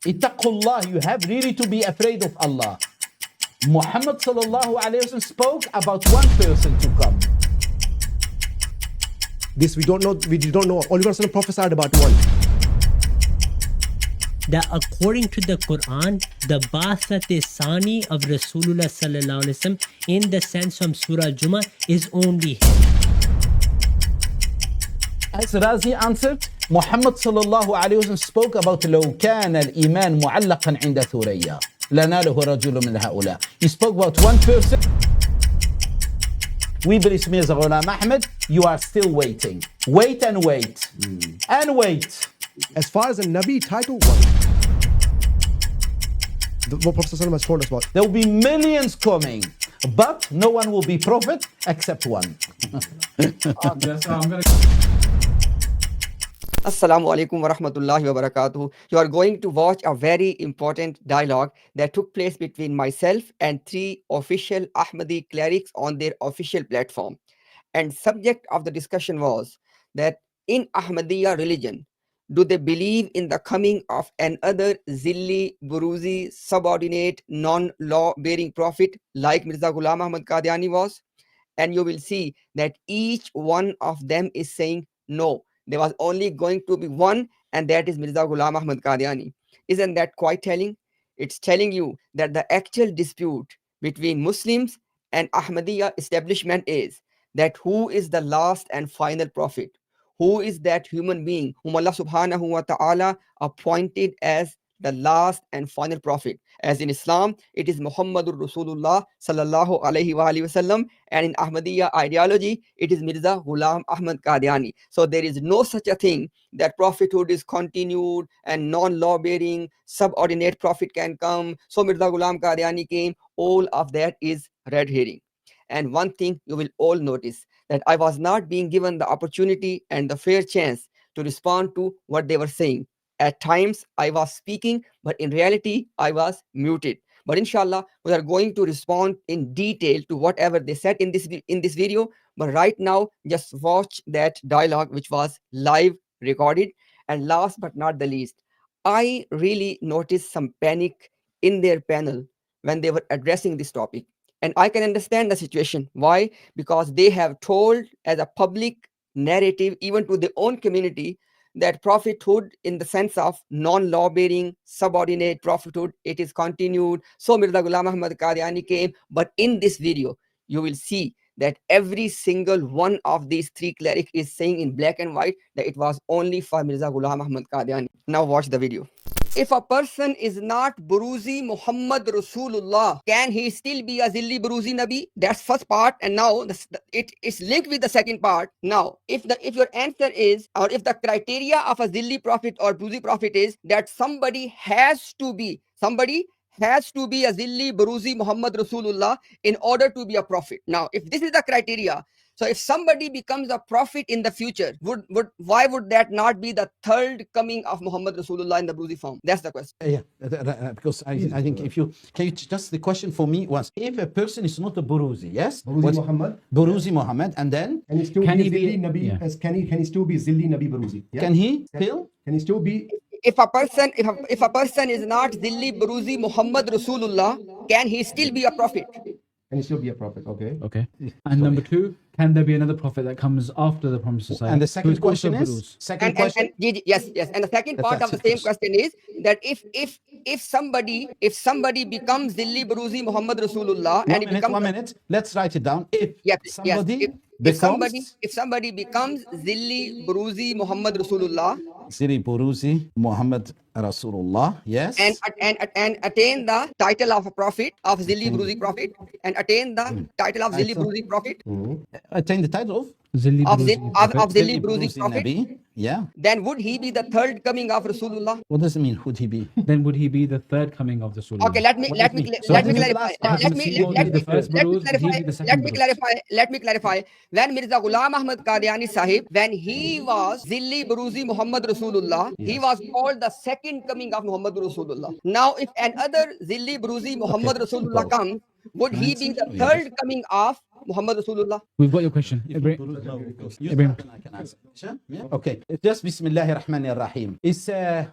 Ittaqullah, you have really to be afraid of Allah. Muhammad sallallahu alayhi wa sallam spoke about one person to come. This we don't know. Only one prophesied about one. That according to the Quran, the Ba'ath-e-Sani of Rasulullah sallallahu alaihi wasallam in the sense from Surah Jummah is only him. As Razi answered, Muhammad sallallahu alayhi wa sallam spoke about لو كان الإيمان معلقا عند ثريا لناله رجل من هؤلاء. He spoke about one person. We believe Mirza Ghulam Ahmad, you are still waiting. Wait and wait. And wait. As far as the Nabi title was, what Prophet ﷺ has told us about. There will be millions coming, but no one will be prophet except one. Assalamu alaikum wa rahmatullahi wa barakatuh. You are going to watch a very important dialogue that took place between myself and 3 official Ahmadi clerics on their official platform. And subject of the discussion was that in Ahmadiyya religion, do they believe in the coming of another Zilli, Buruzi, subordinate, non-law-bearing prophet like Mirza Ghulam Ahmad Qadiani was? And you will see that each one of them is saying no. There was only going to be one, and that is Mirza Ghulam Ahmad Qadiani. Isn't that quite telling? It's telling you that the actual dispute between Muslims and Ahmadiyya establishment is that who is the last and final prophet? Who is that human being whom Allah subhanahu wa ta'ala appointed as the last and final prophet? As in Islam, it is Muhammadur Rasulullah sallallahu alayhi wa sallam, and in Ahmadiyya ideology, it is Mirza Ghulam Ahmad Qadiani. So there is no such a thing that prophethood is continued and non-law-bearing, subordinate prophet can come. So Mirza Ghulam Qadiani came. All of that is red herring. And one thing you will all notice, that I was not being given the opportunity and the fair chance to respond to what they were saying. At times I was speaking, but in reality I was muted. But inshallah, we are going to respond in detail to whatever they said in this video. But right now, just watch that dialogue which was live recorded. And last but not the least, I really noticed some panic in their panel when they were addressing this topic. And I can understand the situation. Why? Because they have told as a public narrative, even to their own community, that prophethood in the sense of non-law-bearing, subordinate prophethood, it is continued. So Mirza Ghulam Ahmad Qadiani came. But in this video, you will see that every single one of these 3 clerics is saying in black and white that it was only for Mirza Ghulam Ahmad Qadiani. Now watch the video. If a person is not Buruzi Muhammad Rasulullah, can he still be a Zilli Buruzi Nabi? That's first part. And now it is linked with the second part. Now, if your answer is, or if the criteria of a Zilli prophet or Buruzi prophet is that somebody has to be a Zilli Buruzi Muhammad Rasulullah in order to be a prophet. Now, if this is the criteria, so if somebody becomes a prophet in the future, why would that not be the third coming of Muhammad Rasulullah in the Buruzi form? That's the question. Yeah, because I think can you just the question for me was, if a person is not a Buruzi, yes? Buruzi Muhammad, and then? Can he still be Zilli Nabi? Yeah. Can he still be Zilli Nabi Buruzi? Yeah? Can he still? Can he still be? If a person is not Zilli Buruzi Muhammad Rasulullah, can he still be a prophet? Can he still be a prophet? Okay. Okay. And number 2, can there be another prophet that comes after the promised Messiah? And the second question is? Yes. And the second part of the same question is that if somebody becomes Zilli Buruzi Muhammad Rasulullah and he becomes 1 minute. Let's write it down. If somebody becomes Zilli Buruzi Muhammad Rasulullah, Zilli Buruzi Muhammad Rasulullah, yes, and attain the title of a prophet, of Zilli Buruzi prophet, and attain the title of Zilli Buruzi prophet, attain the title of Zilli Buruzi prophet, Nabi, yeah. Then would he be the third coming of Rasulullah? What does it mean? Would he be? Then would he be the third coming of the Rasulullah? Okay, let me clarify. When Mirza Ghulam Ahmad Qadiani Sahib, when he was Zilli Buruzi Muhammad Rasulullah, he was called the second coming of Muhammad Rasulullah. Now, if another Zilli Buruzi Muhammad Rasulullah comes, would he be the third coming of Muhammad Rasulullah? We've got your question. Ibrahim. I can answer. Yeah? Okay. Just Bismillahir Rahmanir Rahim. It's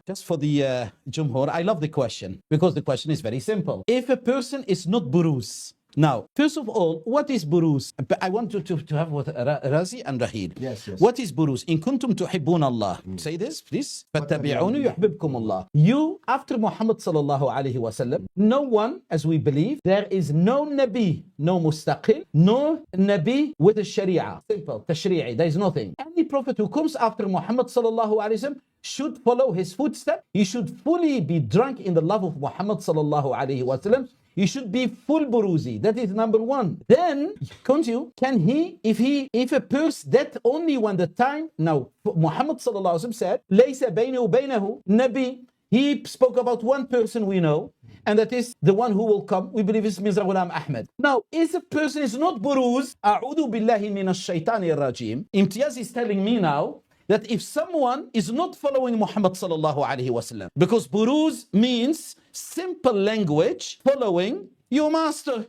just for the Jumhur. I love the question because the question is very simple. If a person is not buruz, now, first of all, what is buruz? I want you to have what Razi and Rahid. Yes. What is buruz? In kuntum tuhibbun Allah. Say this, please. فَاتَّبِعُونِ يُحْبِبْكُمُ Allah. You, after Muhammad sallallahu alayhi wa sallam, no one, as we believe, there is no Nabi, no mustaqil, no Nabi with a Sharia. Simple, tashri'i, there is nothing. Any prophet who comes after Muhammad sallallahu alayhi wa sallam should follow his footsteps. He should fully be drunk in the love of Muhammad sallallahu alayhi wa sallam. He should be full buruzi. That is number one. Then, continue. Can he, if a person, that only when the time, now, Muhammad sallallahu alaihi wasallam said, لَيْسَ بَيْنَهُ بَيْنَهُ Nabi. He spoke about one person we know, and that is the one who will come. We believe is Mirza Ghulam Ahmad. Now, if a person is not buruz, أعوذ بالله من الشيطان الرجيم. Imtiaz is telling me now, that if someone is not following Muhammad sallallahu alaihi wasallam, because buruz means simple language, following your master.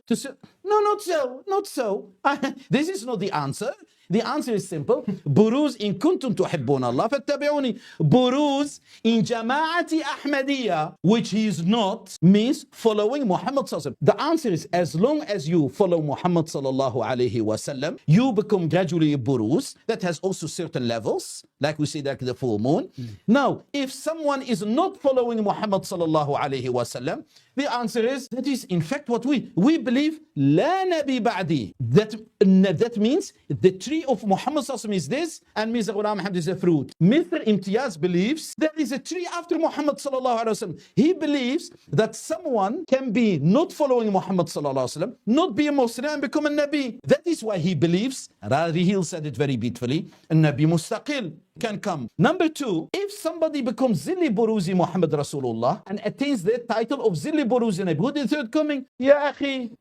No, not so. This is not the answer. The answer is simple. Buruz in kuntum tuhibbun Allah fattabi'uni. Buruz in jama'ati Ahmadiyya, which he is not, means following Muhammad sallallahu alaihi wasallam. The answer is, as long as you follow Muhammad sallallahu alaihi wasallam, you become gradually a buruz. That has also certain levels, like we say, like the full moon. Now, if someone is not following Muhammad sallallahu alaihi wasallam, the answer is, that is in fact what we believe, la nabi ba'di. That means the tree of Muhammad sallallahu alaihi wasallam is this, and Mirza Ghulam Ahmad is a fruit. Mr. Imtiaz believes there is a tree after Muhammad sallallahu alaihi wasallam. He believes that someone can be not following Muhammad sallallahu alaihi wasallam, not be a Muslim and become a Nabi. That is why he believes, Rahil said it very beautifully, a Nabi mustaqil can come. Number two, if somebody becomes Zilli Buruzi Muhammad Rasulullah and attains the title of Zilli Buruzi Nabi, who did the third coming? Ya akhi,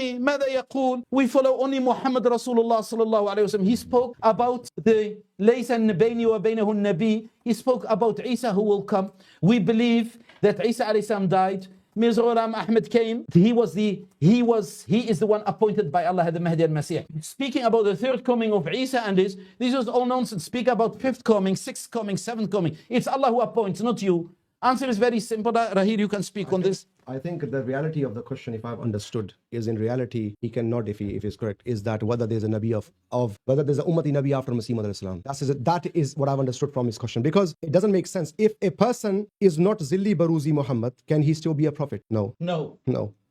ماذا يقول? We follow only Muhammad Rasulullah sallallahu alayhi wa sallam. He spoke about the ليس بيني وبينه النبي. He spoke about Isa who will come. We believe that Isa alayhi salam died. Mirza Ghulam Ahmad came. He is the one appointed by Allah, the Mahdi al-Masih. Speaking about the third coming of Isa and this was all nonsense. Speak about fifth coming, sixth coming, seventh coming. It's Allah who appoints, not you. Answer is very simple. Rahir, you can speak on this. I think the reality of the question, if I've understood, is in reality, he cannot, if he's correct, is that whether there's a Nabi whether there's a Ummati Nabi after Masih Maud al-Islam. That is what I've understood from his question. Because it doesn't make sense. If a person is not Zilli Baruzi Muhammad, can he still be a prophet? No.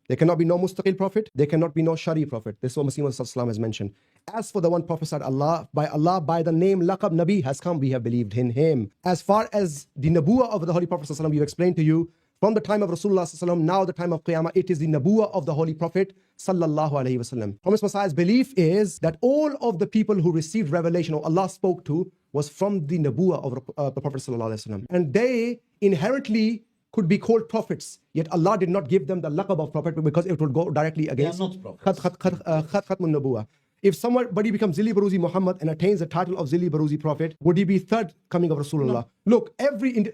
There cannot be no mustaqil prophet. There cannot be no shari prophet. This is what Masih Maud al-Islam has mentioned. As for the one prophesied by the name Laqab Nabi has come, we have believed in him. As far as the Nabuwa of the Holy Prophet sallallahu, we've explained to you, from the time of Rasulullah sallallahu, now the time of Qiyamah, it is the Nabuwa of the Holy Prophet sallallahu alaihi wasallam. Promised Messiah's belief is that all of the people who received revelation or Allah spoke to was from the Nabuwa of the Prophet sallallahu alaihi wasallam. And they inherently could be called prophets, yet Allah did not give them the laqab of prophet because it would go directly against Khatmun Nabuwa. If somebody becomes Zilli Baruzi Muhammad and attains the title of Zilli Baruzi Prophet, would he be third coming of Rasulullah? No. Look,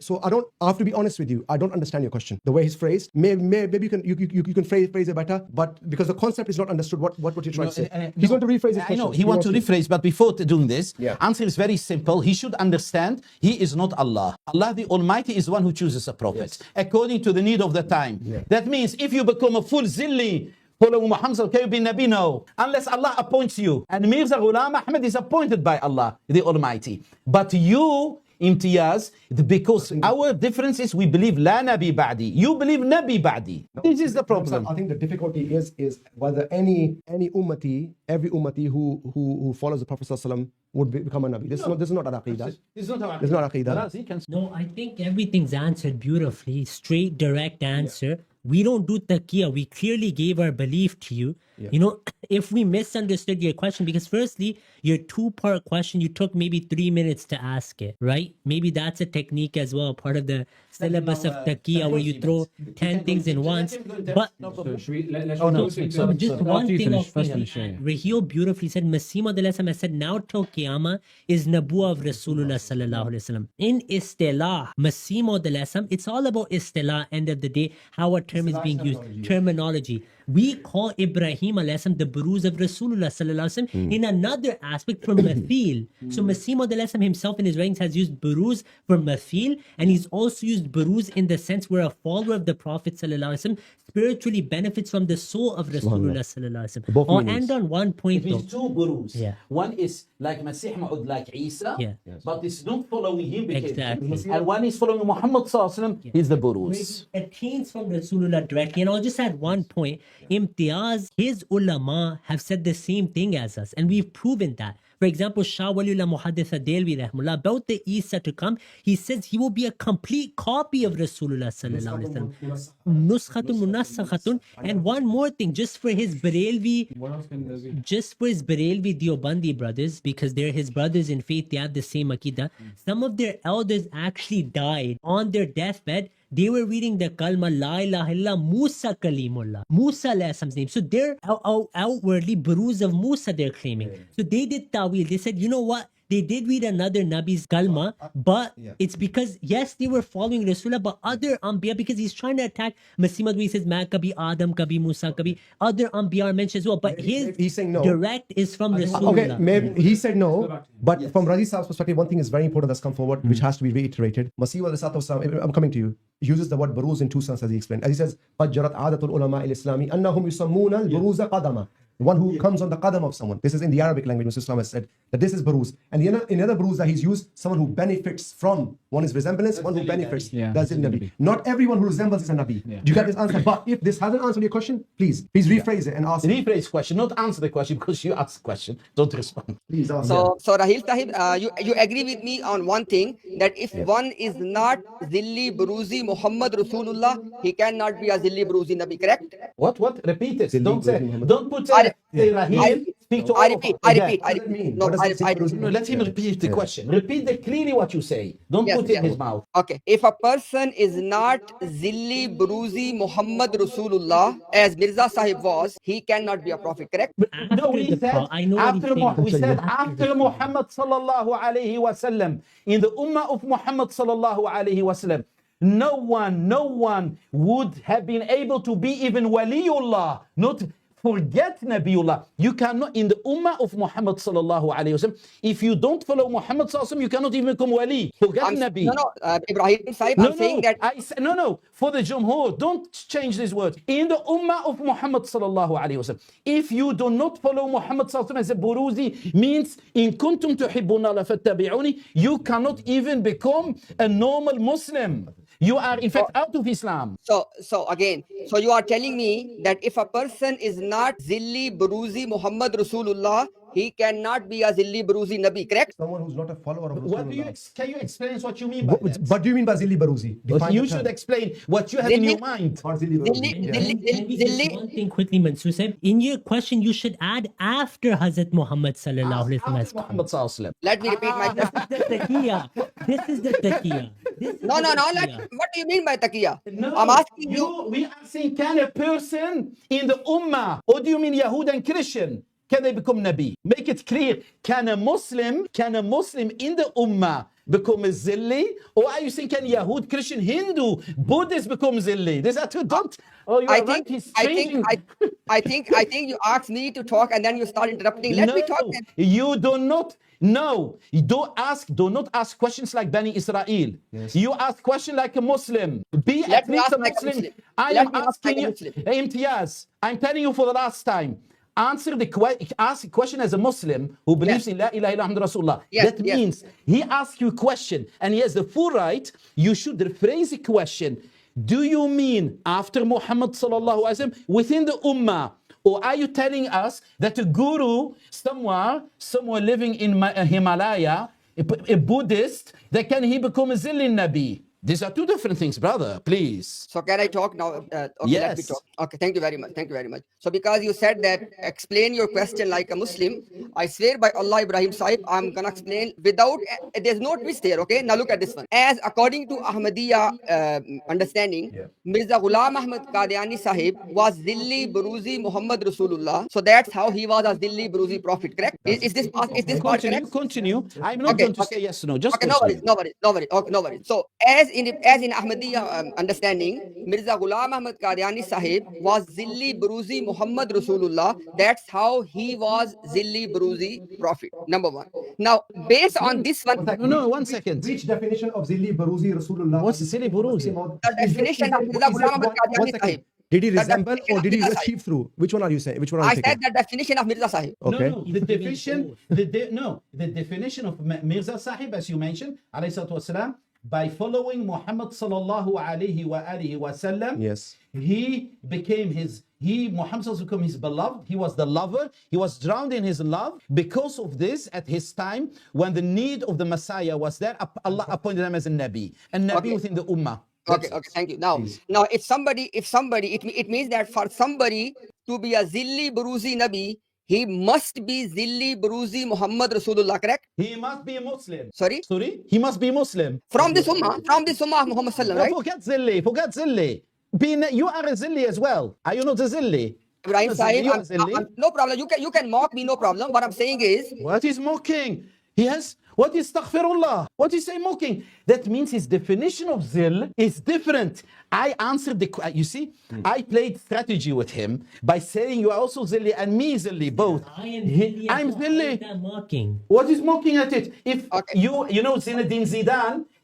so I have to be honest with you. I don't understand your question. The way he's phrased, maybe you can phrase it better, but because the concept is not understood, what you're trying to say. He's going to rephrase his question. I know, he wants to rephrase, but before doing this, answer is very simple. He should understand he is not Allah. Allah the Almighty is one who chooses a prophet, according to the need of the time. That means if you become a full Zilli, follow Muhammad, can you be Nabi? No. Unless Allah appoints you. And Mirza Ghulam Ahmad is appointed by Allah, the Almighty. But you, Imtiaz, because our difference is we believe La Nabi Ba'di. You believe Nabi Ba'di. This is the problem. I think the difficulty is whether any ummati, every ummati who follows the Prophet ﷺ would become a Nabi. This is not an aqidah. This is not aqidah. No, I think everything's answered beautifully. Straight, direct answer. We don't do taqiyya. We clearly gave our belief to you. You know, if we misunderstood your question, because firstly, your two-part question, you took maybe 3 minutes to ask it, right? Maybe that's a technique as well, part of the syllabus of taqiyya, where you throw 10 things in once. But just one thing of Rahil beautifully said, Masih Maud has said, now till Qiyamah is Nabuwa of Rasulullah sallallahu alaihi wasallam. In istilah, Masih Maud, it's all about istilah, end of the day, how a term is being used, terminology. We call Ibrahim alayhi salam the Buruz of Rasulullah sallallahu alaihi wasallam in another aspect from Mathil. So Masih Maud alayhi salam himself in his writings has used Buruz for Mathil, and he's also used Buruz in the sense where a follower of the Prophet sallallahu alaihi wasallam spiritually benefits from the soul of Rasulullah sallallahu alaihi wasallam. Both I'll meanings. end on one point It though. means two burus. Yeah. One is like Masih Ma'ud, like Isa, Yeah. but it's not following him. Because Exactly. And one is following Muhammad Sallallahu Alaihi Wasallam, he's the burus. It attains from Rasulullah directly. And I'll just add one point. Imtiaz, his ulama have said the same thing as us, and we've proven that. For example, Shah Waliullah Muhaddith Adelwi rahmullah, about the Isa to come, he says he will be a complete copy of Rasulullah sallallahu alaihi wasallam. Nuskhatun munassakhatun. And one more thing, just for his Barelvi, What else can there be? just for his Barelvi Deobandi brothers, because they're his brothers in faith, they have the same Aqidah. Some of their elders actually died on their deathbed. They were reading the kalma La ilaha illa Musa Kalimullah, Musa alayhi salam's name. So they're outwardly Buruz of Musa, they're claiming. So they did tawil. They said, you know what? They did read another Nabi's kalma, but it's because, yes, they were following Rasulullah, but other Anbiya, because he's trying to attack Masih Maud, he says, Ma kabi Adam, kabi Musa, kabi other Anbiya are mentioned as well. But his He's saying no. direct is from Rasulullah. Okay, maybe he said no, but from Razi Saab's perspective, one thing is very important that's come forward, which has to be reiterated. Masih Wasallam, I'm coming to you, uses the word buruz in two senses, as he explained. As he says, قَدْ جَرَتْ عَادَةُ الْعُلَمَاءِ الْإِسْلَامِ أَنَّهُمْ يُسَمُّونَ الْبُرُوزَ قَدَمًا. The one who comes on the qadam of someone. This is in the Arabic language. Mr. Islam has said that this is buruz. And in other buruz that he's used, someone who benefits from. One is resemblance, one who benefits. Yeah. That's Zilli Nabi. Not everyone who resembles is a Nabi. Do you get this answer? But if this hasn't answered your question, please rephrase it and ask. Rephrase question, not answer the question, because you asked the question. Don't respond. Please ask. So Rahil Sahib, you agree with me on one thing, that if one is not Zilli Buruzi Muhammad Rasulullah, he cannot be a Zilli Buruzi Nabi, correct? What? Repeat it. Zilli Don't say. Muhammad. Don't put I- Rahim. Speak to all I of repeat, us. I Okay. repeat, I What does that repeat. mean? No, What does I, that say I, buruz? No, let him repeat the question. Repeat clearly what you say. Don't Yes, put it in yes. his mouth. Okay, if a person is not Zilli Buruzi Muhammad Rasulullah, as Mirza Sahib was, he cannot be a prophet, correct? No, After we the said pro- I know what he's after saying. we said After after the Muhammad sallallahu alaihi wasallam, in the ummah of Muhammad sallallahu alaihi wasallam, no one would have been able to be even waliullah, not forget Nabiullah. You cannot, in the ummah of Muhammad sallallahu alaihi wasallam, if you don't follow Muhammad sallallahu alaihi wasallam, you cannot even become wali. Forget Nabi. Ibrahim Sahib, I'm saying that. No, for the Jumhur, don't change these words. In the ummah of Muhammad sallallahu alaihi wasallam, if you do not follow Muhammad sallallahu alaihi wasallam as a buruzi, means in kuntum tuhibbuna la fattabi'uni, you cannot even become a normal Muslim. You are in fact out of Islam. So again, so you are telling me that if a person is not Zilli Buruzi Muhammad Rasulullah, he cannot be a Zilli Buruzi Nabi, correct? Someone who's not a follower of What do you Rasulullah. can you explain what you mean by that? What do you mean by Zilli Baruzi? Define You the should term. explain what you have in your Zilli- mind. Or Zilli Baruzi. Zilli, Yeah. Zilli, Can we just Zilli, one thing quickly, Mansoor Sahib? In your question, you should add after Hazrat Muhammad sallallahu alaihi After wasallam. Muhammad sallallahu alaihi wasallam. let me repeat my question. This is the taqiyya. This is the taqiyya. This is No, the what taqiyya. do you mean by taqiyya? No, I'm asking you. we are saying, can a person in the ummah, or do you mean Yahud and Christian, can they become Nabi? Make it clear. Can a Muslim in the ummah become a Zilli? Or are you saying can Yahud, Christian, Hindu, Buddhist become Zilli? These are two, don't. Oh, you are I right. think, He's I changing. think, I think you asked me to talk and then you start interrupting. Let me talk. Then. You do not. No, you do not ask questions like Bani Israel. Yes. You ask questions like a Muslim. Be Let at me least ask a like a Muslim. Muslim. I Let am me ask asking like a you, Muslim. Imtiaz, I'm telling you for the last time. Ask a question as a Muslim who believes in La ilaha illa Muhammad Rasulullah. Yes, That yes. means he asks you a question and he has the full right. You should rephrase the question. Do you mean after Muhammad sallallahu alaihi wasallam within the ummah? Or are you telling us that a guru somewhere living in Himalaya, a Buddhist, that can he become a Zilli Nabi? These are two different things, brother. Please. So can I talk now? Okay, let me Yes. talk. Okay, thank you very much. Thank you very much. So because you said that explain your question like a Muslim, I swear by Allah Ibrahim Sahib, I'm gonna explain without, there's no twist there, okay? Now look at this one. As according to Ahmadiyya understanding, Mirza Ghulam Ahmad Qadiani Sahib was Zilli Buruzi Muhammad Rasulullah. So that's how he was a Zilli Buruzi prophet, correct? Is this part correct? Continue. I'm not Okay, going to okay. say yes or no. Just Okay, no continue. worries. Okay, no worries. Okay, no worries. So as in Ahmadiyya understanding, Mirza Ghulam Ahmad Qadiani Sahib was Zilli Buruzi Muhammad Rasulullah. That's how he was Zilli Buruzi Prophet. Number one. Now, based on this one, No, 1 second. Which definition of Zilli Baruzi Rasulullah? What's Zilli Baruzi? the definition of Mirza Ghulam Ahmad Qadiani Sahib. Did he The resemble definition or of did he Mirza Sahib. achieve through? Which one are you saying? Which one are you I said thinking? the definition of Mirza Sahib. Okay. No, the definition, the definition of Mirza Sahib, as you mentioned, alayhi salatu wasalam, by following Muhammad sallallahu alayhi wa alihi wasallam, Yes. Muhammad sallallahu became his beloved. He was the lover. He was drowned in his love. Because of this, at his time, when the need of the Messiah was there, Allah appointed him as a Nabi. A Nabi Okay. within the Ummah. Okay, thank you. Now, if somebody, it means that for somebody to be a Zilli Buruzi Nabi, he must be Zilli Buruzi Muhammad Rasulullah, correct? He must be a Muslim. Sorry? He must be Muslim. From this Ummah of Muhammad Sallam, No, right? forget Zilli. You are a Zilli as well. Are you not a Zilli? Ibrahim Sahib, You are a Zilli? no problem. You can mock me, no problem. What I'm saying is, What is mocking? What is astaghfirullah? What is say mocking? That means his definition of zil is different. I answered you see, I played strategy with him by saying you are also zilli and me zilli, both. I am Zilli. I'm How is zilli. that mocking? What is mocking at it? If Okay. you know Zinedine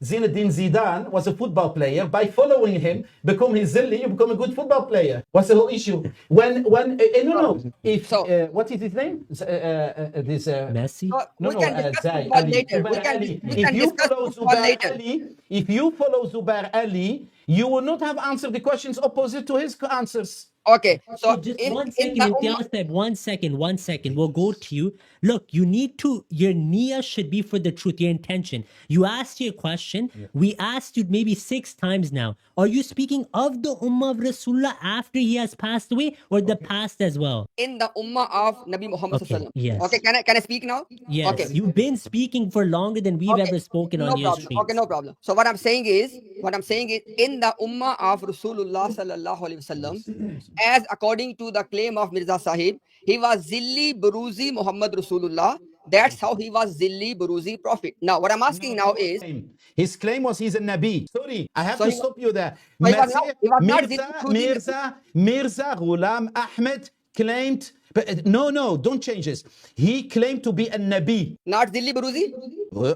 Zidane was a football player. By following him, become his zilli, you become a good football player. What's the whole issue? No. If what is his name? Messi? we can discuss football later. We can discuss football later. If you follow Zubair Ali, you will not have answered the questions opposite to his answers. Okay, so Just in 1 the second, Ummah, Imtiaz said 1 second, 1 second. We'll go to you. Look, your niyyah should be for the truth, your intention. You asked your question. We asked you maybe 6 times now. Are you speaking of the Ummah of Rasulullah after he has passed away or the past as well? in the Ummah of Nabi Muhammad Okay, Sallam. yes. Okay, can I speak now? Yes, Okay. you've been speaking for longer than we've ever spoken No on your problem. streets. Okay, no problem. So what I'm saying is, in the Ummah of Rasulullah sallallahu alaihi wasallam, as according to the claim of Mirza Sahib, he was Zilli Buruzi Muhammad Rasulullah. That's how he was Zilli Buruzi Prophet. Now, what I'm asking now is, His claim was he's a Nabi. Sorry, I have So to he- stop you there. So he was not Mirza Ghulam Ahmad claimed, but no, don't change this. He claimed to be a Nabi. not Zilli Buruzi?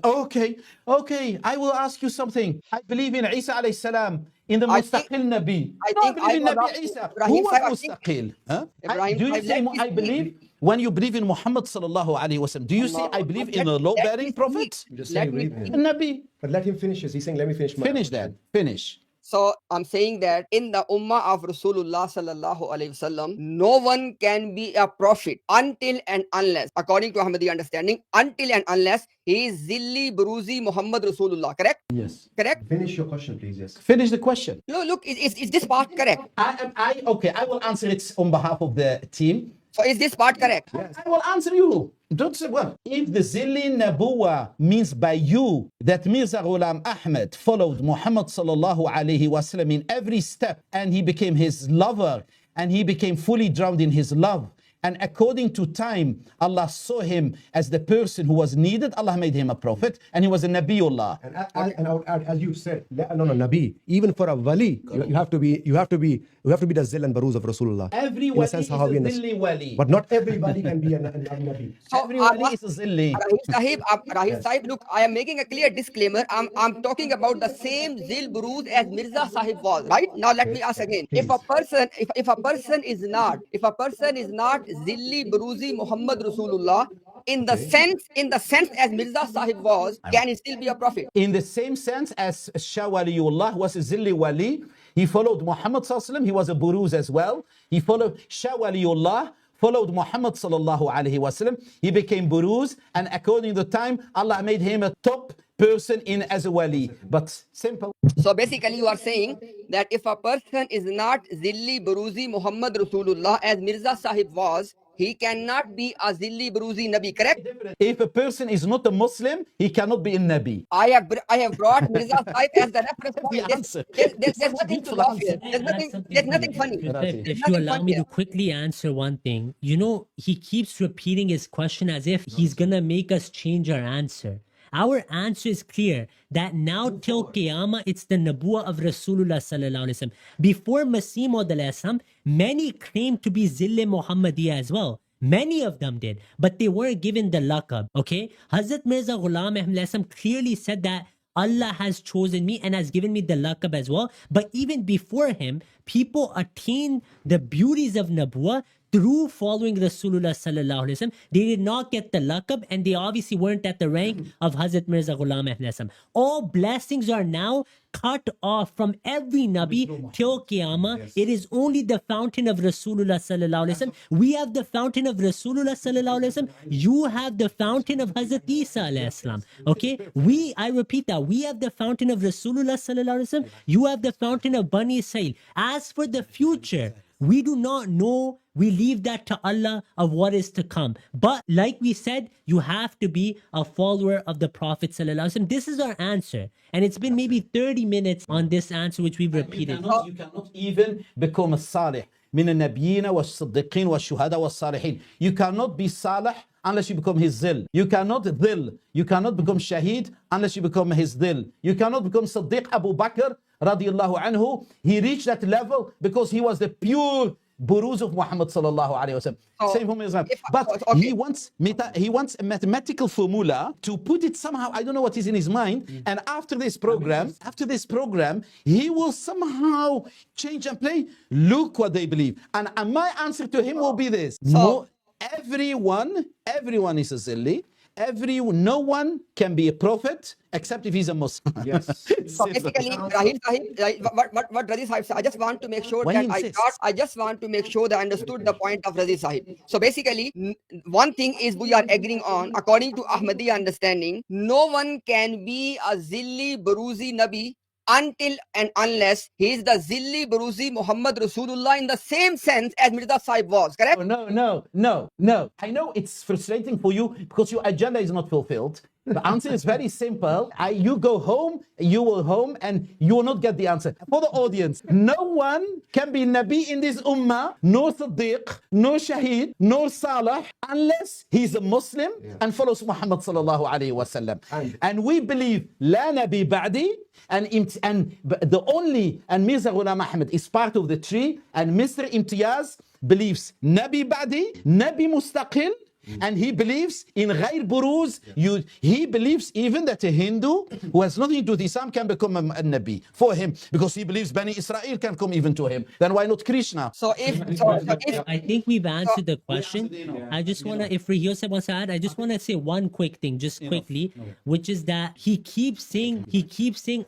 Okay, I will ask you something. I believe in Isa alayhi salam, in the I think- Mustaqil Nabi. I No, think believe in I was Nabi asking Isa. Ibrahim Who was Sahib, I think- Mustaqil? Huh? Ibrahim Do you Sahib, say let me I believe? When you believe in Muhammad sallallahu alayhi wa sallam, do you say I believe in a law-bearing prophet? Just Let saying, me believe A him. Nabi. But let him finish this. He's saying, let me finish my Finish that. Finish. So I'm saying that in the Ummah of Rasulullah sallallahu alaihi wasallam, no one can be a prophet until and unless, according to Ahmadi understanding, until and unless he is Zilli Buruzi Muhammad Rasulullah. Correct? Yes. Correct? Finish your question, please. Yes. Finish the question. Look, is this part correct? I will answer it on behalf of the team. So is this part correct? I will answer you. Don't say what. If the Zilli Nabuwa means by you that Mirza Ghulam Ahmad followed Muhammad sallallahu alayhi wasallam in every step and he became his lover and he became fully drowned in his love. And according to time, Allah saw him as the person who was needed. Allah made him a prophet and he was a Nabiullah. And I would add, as you said, no, Nabi. Even for a wali, you have to be the zil and baruz of Rasulullah. Every In a wali sense, is how we a understand. Zilli wali. But not everybody can be a Nabi. So, Every wali is a Zilli. Rahim Sahib, look, I am making a clear disclaimer. I'm talking about the same Zil Buruz as Mirza Sahib was, right? Now let me ask again. If a person is not Zilli Buruzi Muhammad Rasulullah, in the sense as Mirza Sahib was, can he still be a prophet? In the same sense as Shah Waliullah was a Zilli Wali, he followed Muhammad sallallahu alaihi wasallam, he was a Buruz as well. He followed Shah Waliullah, followed Muhammad sallallahu alaihi wasallam, he became Buruz, and according to time, Allah made him a top person in as a Wali. But simple. So basically you are saying that if a person is not Zilli Buruzi Muhammad Rasulullah as Mirza Sahib was, he cannot be a Zilli Buruzi Nabi, correct? If a person is not a Muslim, he cannot be a Nabi. I have brought Mirza Sahib as the reference point. The answer. There's nothing to laugh here. There's nothing funny. If you allow me to quickly answer one thing, he keeps repeating his question as if he's gonna make us change our answer. Our answer is clear that now till Qiyamah, it's the Nabuwa of Rasulullah sallallahu alaihi wasallam. Before Masih Maud alayhi salam, many claimed to be Zilli Muhammadiyya as well. Many of them did, but they weren't given the laqab, okay? Hazrat Mirza Ghulam Ahmad alayhi salam clearly said that Allah has chosen me and has given me the laqab as well. But even before him, people attained the beauties of Nabuwa through following Rasulullah sallallahu alaihi wasallam. They did not get the laqab, and they obviously weren't at the rank of Hazrat Mirza Ghulam Ahmad. All blessings are now cut off from every Nabi till Qiyamah. It is only the fountain of Rasulullah sallallahu alaihi wasallam. We have the fountain of Rasulullah sallallahu alaihi wasallam. You have the fountain of Hazrat Isa alayhi salam. Okay? I repeat that. We have the fountain of Rasulullah sallallahu alaihi wasallam. You have the fountain of Bani Israel. As for the future, we do not know. We leave that to Allah of what is to come. But like we said, you have to be a follower of the Prophet sallallahu alaihi wasallam. This is our answer. And it's been maybe 30 minutes on this answer, which we've repeated. You cannot even become a salih. من النبيين والصديقين والشهداء والصالحين. You cannot be salih unless you become his zil. You cannot dhil. You cannot become shaheed unless you become his dhil. You cannot become Siddiq Abu Bakr radiyallahu anhu. He reached that level because he was the pure buruz of Muhammad sallallahu alayhi wasallam. Same for Mirza. But he wants a mathematical formula to put it somehow. I don't know what is in his mind. And after this program, he will somehow change and play. Look what they believe. And my answer to him will be this: everyone is a Zilli. No one can be a prophet except if he's a Muslim. Yes. So basically, Rahil Sahib, what Razi Sahib said, I just want to make sure that I understood the point of Razi Sahib. So basically, one thing is we are agreeing on, according to Ahmadiyya understanding, no one can be a Zilli Baruzi Nabi until and unless he is the Zilli Baruzi Muhammad Rasulullah in the same sense as Mirza Sahib was, correct? No. I know it's frustrating for you because your agenda is not fulfilled. The answer is very simple. You go home, and you will not get the answer. For the audience, no one can be Nabi in this ummah, nor Siddiq, nor Shaheed, nor Salih, unless he's a Muslim and follows Muhammad sallallahu alayhi wasallam. And we believe La Nabi Ba'di, and Mirza Ghulam Ahmad is part of the tree, and Mr. Imtiaz believes Nabi Ba'di, Nabi Mustaqil, and he believes in Ghair Buruz. He believes even that a Hindu who has nothing to do with Islam can become a Nabi for him, because he believes Bani Israel can come even to him. Then why not Krishna? So if I think we've answered the question. I just want to, if Rahil Sahib wants to add, I just want to say one quick thing, just quickly, which is that he keeps saying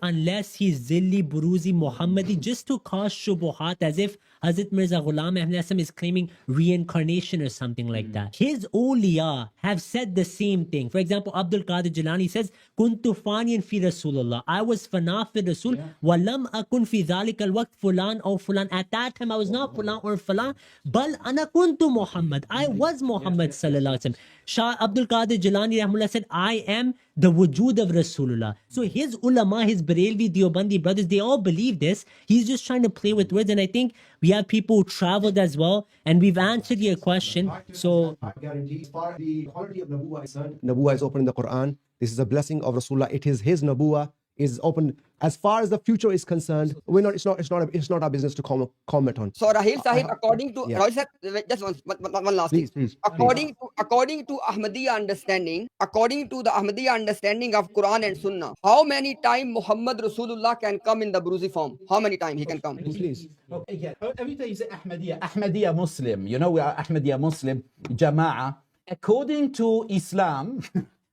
unless he's Zilli Buruzi Muhammadi, just to cause shubuhat, as if Hazrat Mirza Ghulam Ahmad is claiming reincarnation or something like that. His awliya have said the same thing. For example, Abdul Qadir Jilani says, Kuntu faniyan fi Rasulullah. I was fana fi Rasul. Walam akun fi dhalik al-waqt fulan or fulan. At that time, I was not fulan or fulan. Bal ana kuntu Muhammad. I was Muhammad sallallahu alaihi wasallam. Shah Abdul Qadir Jilani rahmullah said, I am the wujud of Rasulullah. So his ulama, his Barelvi, Deobandi brothers, they all believe this. He's just trying to play with words. And I think we have people who traveled as well. And we've answered your question. So I guarantee, as far as the quality of Nabuwa is concerned, Nabuwa is open in the Quran. This is a blessing of Rasulullah. It is his Nabuwa is open. As far as the future is concerned, it's not our business to comment on. So Rahil Sahib, according to Rahil Sahib, just one last thing. Please. According to Ahmadiyya understanding, according to the Ahmadiyya understanding of Quran and Sunnah, how many times Muhammad Rasulullah can come in the Buruzi form? How many times he can come? Please. Again, every time you say Ahmadiyya Muslim, we are Ahmadiyya Muslim, Jama'ah. According to Islam,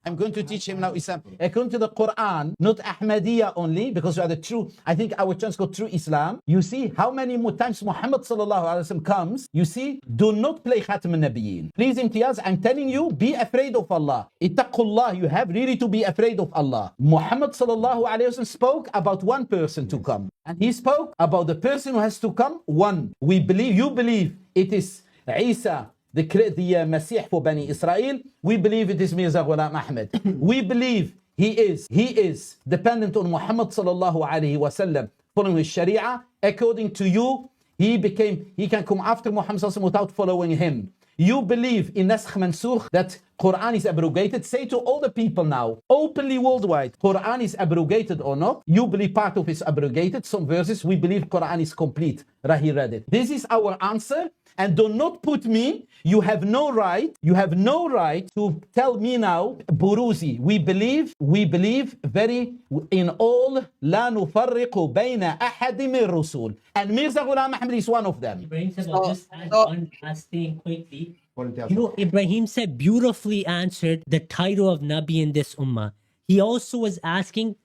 I'm going to teach him now Islam. According to the Quran, not Ahmadiyya only, because we are the true, I think our chance got true Islam. You see how many more times Muhammad sallallahu alaihi wasallam comes. You see, do not play Khatam al-Nabiyyin. Please, Imtiaz, I'm telling you, be afraid of Allah. Ittaqullah, you have really to be afraid of Allah. Muhammad sallallahu alaihi wasallam spoke about one person to come. And he spoke about the person who has to come, one. You believe it is Isa, the Messiah for Bani Israel. We believe it is Mirza Ghulam Ahmad. We believe he is dependent on Muhammad sallallahu alaihi wasallam, following his Sharia. According to you, he can come after Muhammad sallallahu alaihi wasallam without following him. You believe in Naskh Mansukh, that Quran is abrogated. Say to all the people now, openly worldwide, Quran is abrogated or not. You believe part of it is abrogated. Some verses, we believe Quran is complete. Rahi read it. This is our answer. And do not put me, you have no right to tell me now, Buruzi, we believe very in all, لا نفرق بين أحد من الرسول. And Mirza Ghulam Ahmad is one of them. Ibrahim said, I'll just add one last thing quickly. You know, Ibrahim said beautifully answered the title of Nabi in this ummah. He also was asking,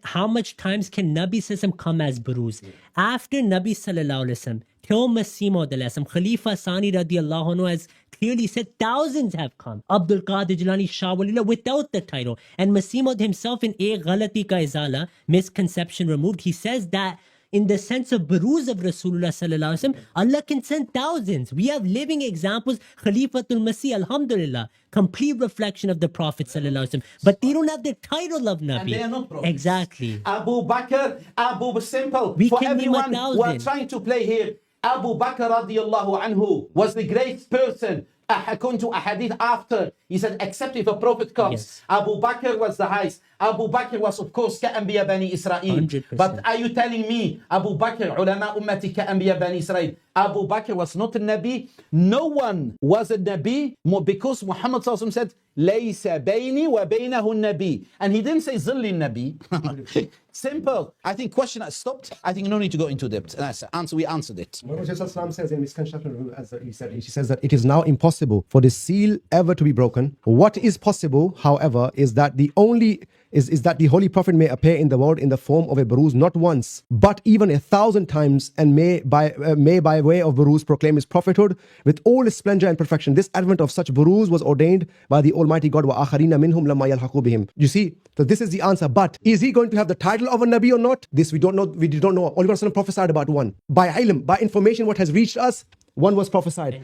how much times can Nabi Sallallahu come as Buruz? After Nabi Sallallahu Alaihi Wasallam, till Masih Maud Alaihi Wasallam, Khalifa Sani radiallahu anhu has clearly said thousands have come. Abdul Qadir Jilani, Shah Walillah, without the title. And Masih Maud himself in Ek Ghalati Ka Izala, misconception removed, he says that in the sense of Buruz of Rasulullah Sallallahu Alaihi Wasallam, Allah can send thousands. We have living examples. Khalifatul Masih, alhamdulillah, complete reflection of the Prophet Sallallahu Alaihi Wasallam. But they don't have the title of Nabi. And they are not prophets. Exactly. Abu Bakr, Abu Simple. We For can name everyone who are 1,000. trying to play here, Abu Bakr radiallahu anhu was the great person. According to a hadith after, he said, except if a prophet comes. Yes. Abu Bakr was the highest. Abu Bakr was, of course, Ka'anbiya Bani Israel. 100%. But are you telling me, Abu Bakr, ulama ummati Ka'anbiya Bani Israel, Abu Bakr was not a Nabi? No one was a Nabi because Muhammad Sallallahu Alaihi Wasallam said, Laysa bayni wa baynahu nabi. And he didn't say Zilli Nabi. Simple. I think question has stopped. I think no need to go into depth. That's the answer. We answered it. Islam says in misconception, as he says that it is now impossible for the seal ever to be broken. What is possible, however, is that the Holy Prophet may appear in the world in the form of a Buruz not once, but even 1,000 times, and may by way of Buruz proclaim his prophethood with all his splendor and perfection. This advent of such Buruz was ordained by the Almighty God. Wa akharina minhum lamma yalhaqu bihim. You see, so this is the answer. But is he going to have the title of a Nabi or not? This we don't know. We don't know. Only Prophet prophesied about one. By ilm, by information, what has reached us, one was prophesied.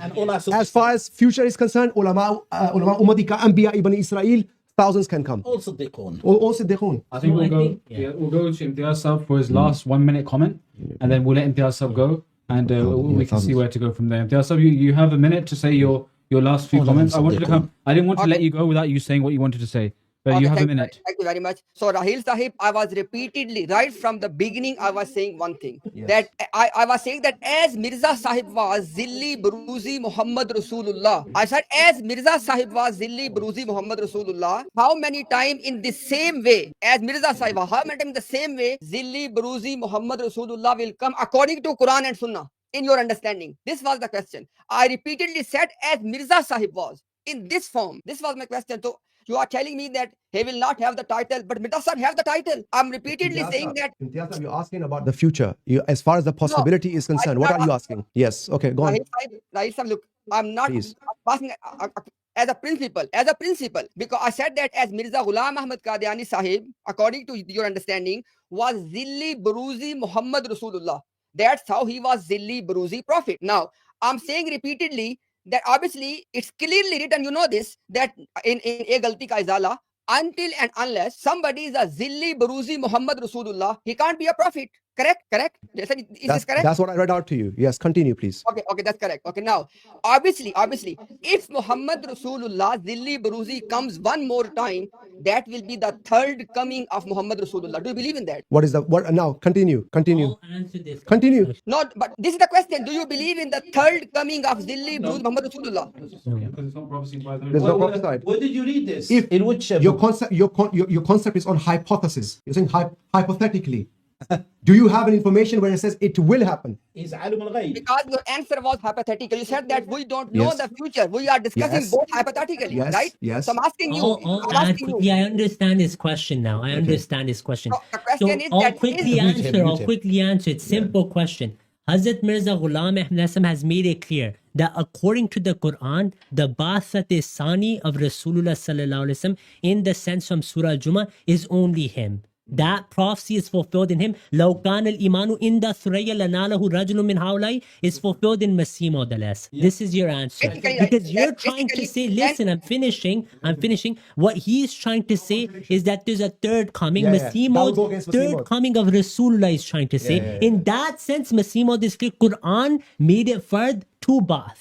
As far as future is concerned, ulama ummati ka anbiya ibn Israel, thousands can come. Also Siddiqun. All Siddiqun. I think we'll go to Imtiaz Sab for his last 1 minute comment, and then we'll let Imtiaz Sab go, and we can see where to go from there. Imtiaz Sab, you have a minute to say your last few comments. I didn't want to let you go without you saying what you wanted to say. But you have a minute. Thank you very much. So Rahil Sahib, I was repeatedly, right from the beginning, I was saying one thing. Yes. That I was saying that as Mirza Sahib was Zilli Buruzi Muhammad Rasulullah. I said as Mirza Sahib was Zilli Buruzi Muhammad Rasulullah, how many times in the same way as Mirza Sahib, how many times in the same way Zilli Buruzi Muhammad Rasulullah will come according to Quran and Sunnah? In your understanding, this was the question. I repeatedly said as Mirza Sahib was in this form. This was my question. So you are telling me that he will not have the title, but Mirza Sahib have the title. I'm repeatedly saying that. Imtiaz, you're asking about the future. As far as the possibility is concerned, what are you asking? Yes. Okay, go on. Rahil Sahib, look, I'm not asking as a principle, because I said that as Mirza Ghulam Ahmad Qadiani Sahib, according to your understanding, was Zilli Buruzi Muhammad Rasulullah. That's how he was Zilli Buruzi Prophet. Now, I'm saying repeatedly that obviously it's clearly written, you know this, that in Ek Galti Ka Izala, until and unless somebody is a Zilli Buruzi Muhammad Rasulullah, he can't be a prophet. Correct? Is this correct? That's what I read out to you. Yes, continue, please. Okay, that's correct. Okay, now, obviously, if Muhammad Rasulullah Zilli Buruzi comes one more time, that will be the third coming of Muhammad Rasulullah. Do you believe in that? What is what? Now, continue. I'll answer this. Continue. Not, but this is the question. Do you believe in the third coming of Zilli Buruzi Muhammad Rasulullah? Because it's not prophesied by the There's no prophesied. Where did you read this? If in which your concept is on hypothesis. You're saying hypothetically. Do you have an information where it says it will happen? Because your answer was hypothetical. You said that we don't know the future. We are discussing both hypothetically, right? Yes. So I'm asking you. I understand his question now. I understand his question. So the question is I'll that quickly answer. It's simple question. Hazrat Mirza Ghulam Ahmad has made it clear that according to the Quran, the Ba'athat-e-Sani of Rasulullah Sallallahu Alaihi Wasallam in the sense from Surah Al-Jumu'ah is only him. That prophecy is fulfilled in him. لَوْ كَانَ الْإِيمَانُ إِنْدَ ثُرَيَّ لَنَالَهُ رَجُلٌ مِّنْ هَؤُلَاءِ is fulfilled in Masih Maud Alaihi Wasallam. This is your answer. Because you're trying to say, listen, I'm finishing. What he's trying to say is that there's a third coming. Masih Maud, third coming of Rasulullah is trying to say. In that sense, Masih Maud is clear. Quran made it fard to Ba'ath.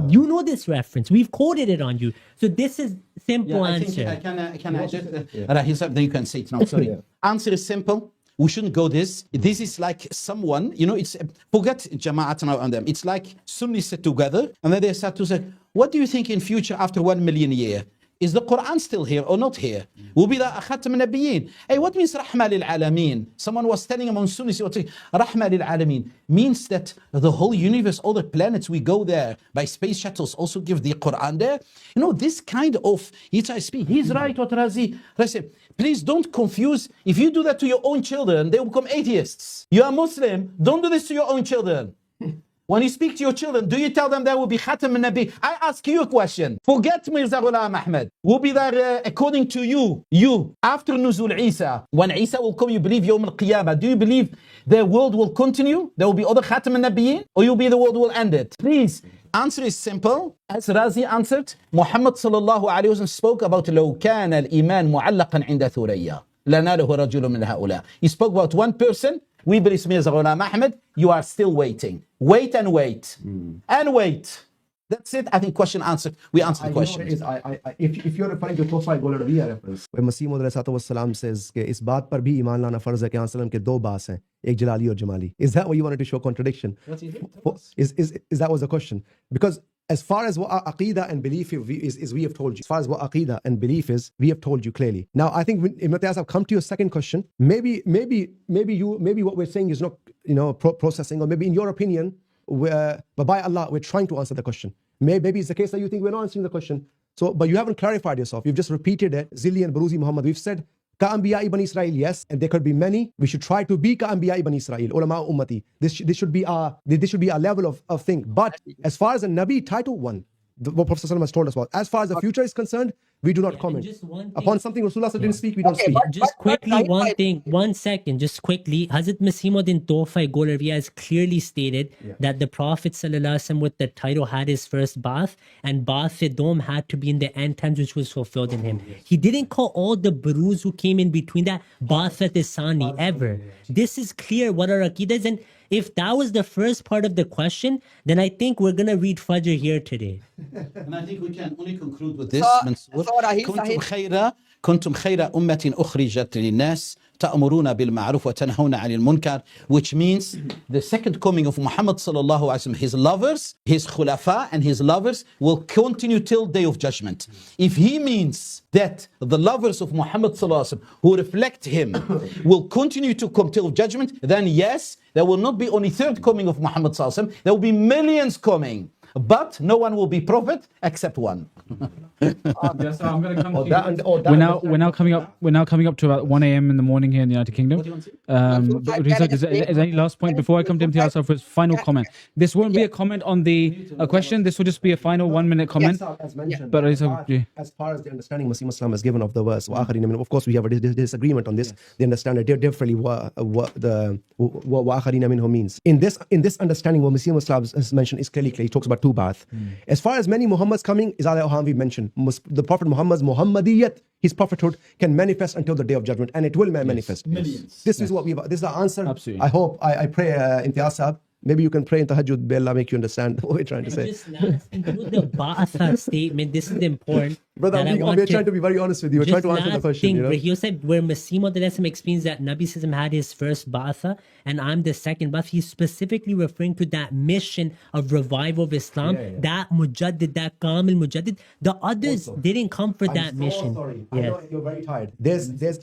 You know this reference. We've quoted it on you. So this is simple I answer. think can I just then you can say it now. Sorry. Answer is simple. We shouldn't go this. This is like someone, it's forget Jama'at now and them. It's like Sunnis sit together and then they start to say, what do you think in future after 1 million year? Is the Quran still here or not here? Will be the Khatam Nabiyyin. Hey, what means Rahma lil Alameen? Someone was telling among Sunnis, Rahma lil Alameen means that the whole universe, all the planets, we go there by space shuttles, also give the Quran there. This kind of, he's right, what Razi said. Please don't confuse. If you do that to your own children, they will become atheists. You are Muslim, don't do this to your own children. When you speak to your children, do you tell them there will be Khatam al-Nabi? I ask you a question. Forget Mirza Ghulam Ahmad. Will be there according to you, after Nuzul Isa. When Isa will come, you believe Yawm al-Qiyamah. Do you believe the world will continue? There will be other Khatam al-Nabiyyin? Or you believe the world will end it? Please, answer is simple. As Razi answered, Muhammad sallallahu alayhi wa sallam spoke about لو كان الإيمان معلقا عند ثريا لناله رجل من هؤلاء. He spoke about one person. We believe Mirza Ghulam Ahmad. You are still waiting. Wait and wait. And wait. That's it. I think question answered. We answered the question. If you're referring to Tofai Golarabiya reference, where Masih Maud says कि इस बात पर भी ईमान लाना फर्ज है कि आसलम के दो बास हैं, एक जलाली और Jamali. Is that what you wanted to show contradiction? Is that was the question? Because as far as what Aqidah and belief is, we have told you. As far as what Aqidah and belief is, we have told you clearly. Now, I think Imtiaz, I've come to your second question. Maybe what we're saying is not, processing, or maybe in your opinion, but by Allah, we're trying to answer the question. Maybe it's the case that you think we're not answering the question. So, but you haven't clarified yourself. You've just repeated it. Zilli and Baruzi Muhammad. We've said Ka Anbiya ibn Israel, yes, and there could be many. We should try to be Ka Anbiya ibn Israel, ulama ummati. This should be our level of thing. But as far as the Nabi title one, what Prophet ﷺ has told us about, as far as the future is concerned, we do not comment. Upon something Rasulullah didn't speak, we don't speak. Just quickly, one thing, 1 second, just quickly. Hazrat Masih Maud in Tawfa Golariya has clearly stated that the Prophet ﷺ with the title had his first bath, and Ba'ath-e-Dom had to be in the end times, which was fulfilled in him. He didn't call all the Buruz who came in between that Ba'ath-e-Sani ever. This is clear what our Aqidah is, and if that was the first part of the question, then I think we're going to read Fajr here today. And I think we can only conclude with this. كنتم خير أمة أخرجت للناس تأمرون بالمعروف وتنهون عن المنكر, which means the second coming of Muhammad sallallahu alaihi wasallam, his lovers, his khulafa and his lovers will continue till day of judgment. If he means that the lovers of Muhammad sallallahu alaihi wasallam who reflect him will continue to come till judgment, then yes, there will not be only third coming of Muhammad sallallahu alaihi wasallam, there will be millions coming. But no one will be prophet except one. Yes, I'm going to come to you. We're now coming up to about 1 a.m. in the morning here in the United Kingdom. Is there any last point before I come to Imtiaz for his final comment? This won't be a comment on the question. This will just be a final 1 minute comment. As mentioned, But as far as the understanding Masih Islam has given of the verse, of course we have a disagreement on this. They understand it differently what وَآخَرِينَ مِنْهُ means. In this understanding, what Masih Islam has mentioned is clearly clear. He talks about two baths. As far as many Muhammads coming, is we mentioned the Prophet Muhammad's Muhammadiyyat, his prophethood can manifest until the day of judgment, and it will manifest. Millions. This is what this is the answer. Absolutely. I hope, I pray, Imtiaz Sahab, maybe you can pray in Tahajjud, may Allah make you understand what we're trying to say. Just last, include the Ba'atha statement. This is important. Brother, we're trying to be very honest with you. We're trying to answer the question. He said where Masih Maud explains that Nabi Sallam had his first Ba'atha and I'm the second Ba'ath. He's specifically referring to that mission of revival of Islam, that Mujaddid, that Kamil Mujaddid. The others didn't come for that mission. Sorry. I know you're very tired.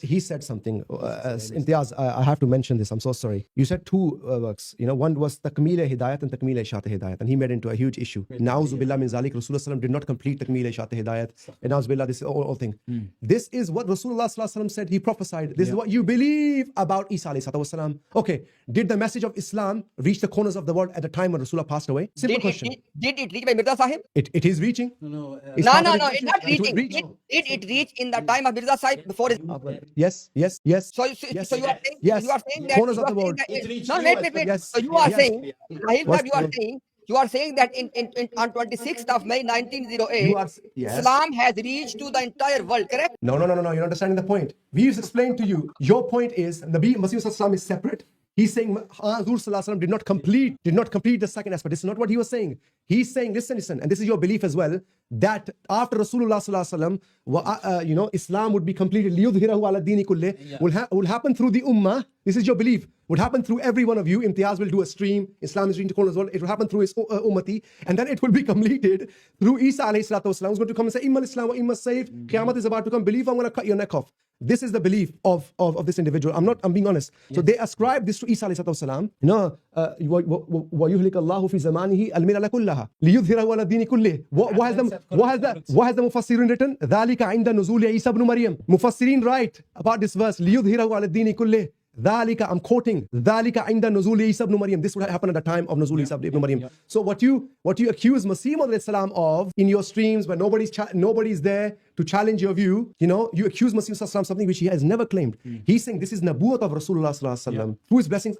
He said something. Imtiaz, I have to mention this. I'm so sorry. You said two works. One was Takmeel Hidayat and Takmeel Ishat Hidayat, and he made it into a huge issue. Na'uzu billah min zalik. Rasulullah did not complete Takmeel Ishat Hidayat. And Na'uzu billah, this is all thing. This is what Rasulullah said. He prophesied. This is what you believe about Isa alayhi salatu wasalam. Okay, did the message of Islam reach the corners of the world at the time when Rasulullah passed away? Simple question. Did it reach by Mirza Sahib? It is reaching. No, it's not reaching. Did it reach in the time of Mirza Sahib before his... Yes. So you are saying, yes. You are saying that... Corners of the world. No, wait. Yes. So you are saying, Yes. you are saying that on 26th of May 1908, Islam has reached to the entire world, correct? No. You're understanding the point. We've explained to you. Your point is Nabi Masih Islam is separate. He's saying Rasul Sallallahu Alaihi Wasallam did not complete the second aspect. This is not what he was saying. He's saying, listen, and this is your belief as well, that after Rasulullah Sallallahu Alaihi Wasallam, Islam would be completed. لِيُظْهِرَهُ عَلَى الدِّينِ كُلِّهِ will happen through the ummah. This is your belief. Would happen through every one of you. Imtiaz will do a stream. Islam is reading to corners as well. It will happen through his ummati, and then it will be completed through Isa alayhi salatu wasalam, who's going to come and say, Imma Islam wa Imma Saif. Qiyamah is about to come. Believe I'm going to cut your neck off. This is the belief of this individual. I'm being honest. So they ascribe this to Isa alayhi salatu wasalam. وَيُهْلِكَ اللَّهُ فِي زَمَانِهِ الْمِلَلَ كُلَّهَا لِيُظْهِرَهُ عَلَى الدِّينِ كُلِّهِ. What has the Mufassirun written? ذَلِكَ عِنْدَ نُزُولِ عِيسَى ibn Maryam. Mufassirin write about this verse, لِيُظْهِرَهُ عَلَى الدِّينِ كُلِّهِ. Dhalika, I'm quoting, Dhalika inda nuzul Isa ibn Maryam. This would happen at the time of Nuzul Isa ibn Maryam. So what you accuse Masih Maud salam of in your streams where nobody's there to challenge your view, you accuse Masih Salam something which he has never claimed. He's saying this is Nabuwat of Rasulullah Sallallahu Alaihi Wasallam. Through his blessings,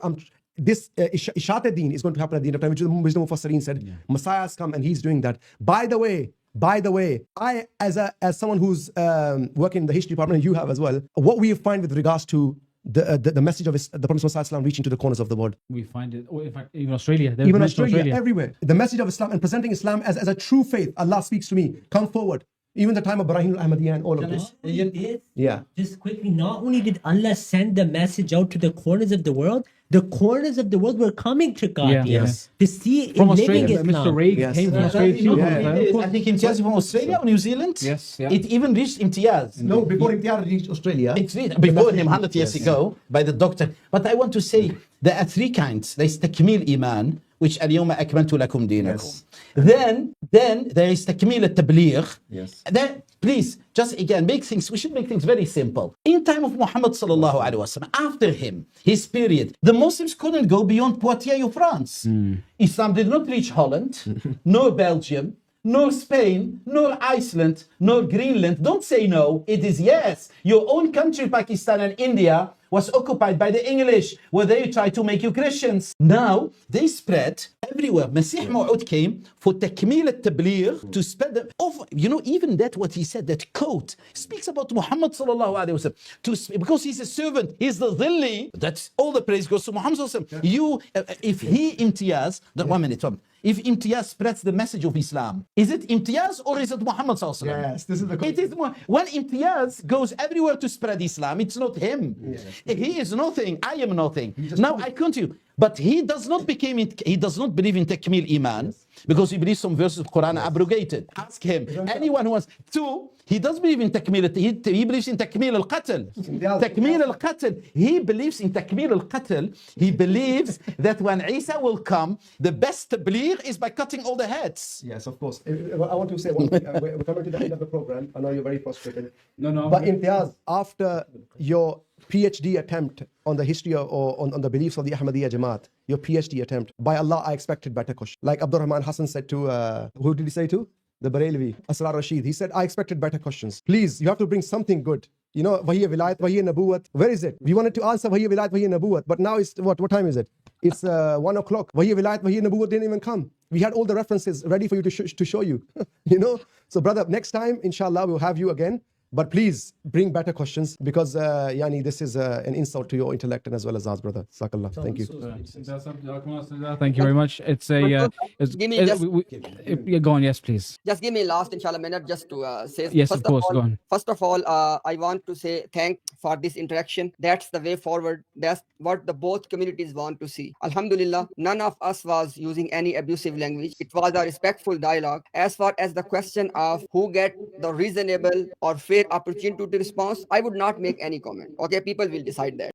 this Ishat-e-Deen is going to happen at the end of time, which the Mufassirin said. Messiah has come and he's doing that. By the way, I as someone who's working in the history department, and you have as well, what we find with regards to the message of the Prophet ﷺ reaching to the corners of the world. We find it, or in fact, even Australia. Even Australia, everywhere. The message of Islam and presenting Islam as a true faith. Allah speaks to me, come forward. Even the time of Ibrahim al-Ahmadiyya and all of this. Yeah. Just quickly, not only did Allah send the message out to the corners of the world were coming to God to see from living Australia. Islam. Mr. Ray came from Australia too. I think Imtiaz from Australia or New Zealand. Yes, yeah. It even reached Imtiaz. No, before Imtiaz reached Australia. Before him, 100 years ago, by the doctor. But I want to say, there are three kinds. There's Takmil Iman, which اليوم أكملت لكم دينكم. Then there is Takmil al-Tabligh. Yes. Then please, just again, we should make things very simple. In time of Muhammad sallallahu alaihi wasallam, after him, his period, the Muslims couldn't go beyond Poitiers or France. Islam did not reach Holland, nor Belgium, nor Spain, nor Iceland, nor Greenland. Don't say no, it is yes. Your own country, Pakistan and India, was occupied by the English, where they tried to make you Christians. Now, they spread everywhere. Masih Maw'ud came for Takmil al-Tabligh, to spread them over. Even that what he said, that quote, speaks about Muhammad sallallahu alayhi wa sallam. Because he's a servant, he's the Zilli. That's all the praise goes to Muhammad sallallahu alayhi wa sallam. If he, Imtiaz, 1 minute, if Imtiaz spreads the message of Islam, is it Imtiaz or is it Muhammad sallallahu alayhi wa sallam? Yes, this is the question. It is when Imtiaz goes everywhere to spread Islam, it's not him. Yes. He is nothing. I am nothing. Now I continue. But he does not believe in Takmil Iman because he believes some verses of Quran are abrogated. Ask him. Anyone who wants to, he does believe in Takmil. He believes in Takmil al-Qatl. Takmil al-Qatl. He believes in Takmil al-Qatl. He believes that when Isa will come, the best tabligh is by cutting all the heads. Yes, of course. I want to say one thing. We're coming to the end of the program. I know you're very frustrated. No. But Imtiaz, after your PhD attempt on the history or on the beliefs of the Ahmadiyya Jamaat, your PhD attempt, by Allah, I expected better questions. Like Abdul Rahman Hassan said to, who did he say to? The Barelvi, Asrar Rashid. He said, I expected better questions. Please, you have to bring something good. Wahiya Vilayat, Wahiya Nabuwat. Where is it? We wanted to answer Wahiya Vilayat, Wahiya Nabuwat. But now it's, what time is it? It's 1 o'clock. Wahiya Vilayat, Wahiya Nabuwat didn't even come. We had all the references ready for you to show you. So brother, next time, inshallah, we'll have you again. But please bring better questions because this is an insult to your intellect and as well as ours, brother. Sakallah. Thank you. Thank you very much. It's a. Go on, yes, please. Just give me last inshallah minute just to say. Yes, of course. Go on. First of all, I want to say thank for this interaction. That's the way forward. That's what the both communities want to see. Alhamdulillah, none of us was using any abusive language. It was a respectful dialogue. As far as the question of who get the reasonable or fair opportunity to response, I would not make any comment. Okay, people will decide that.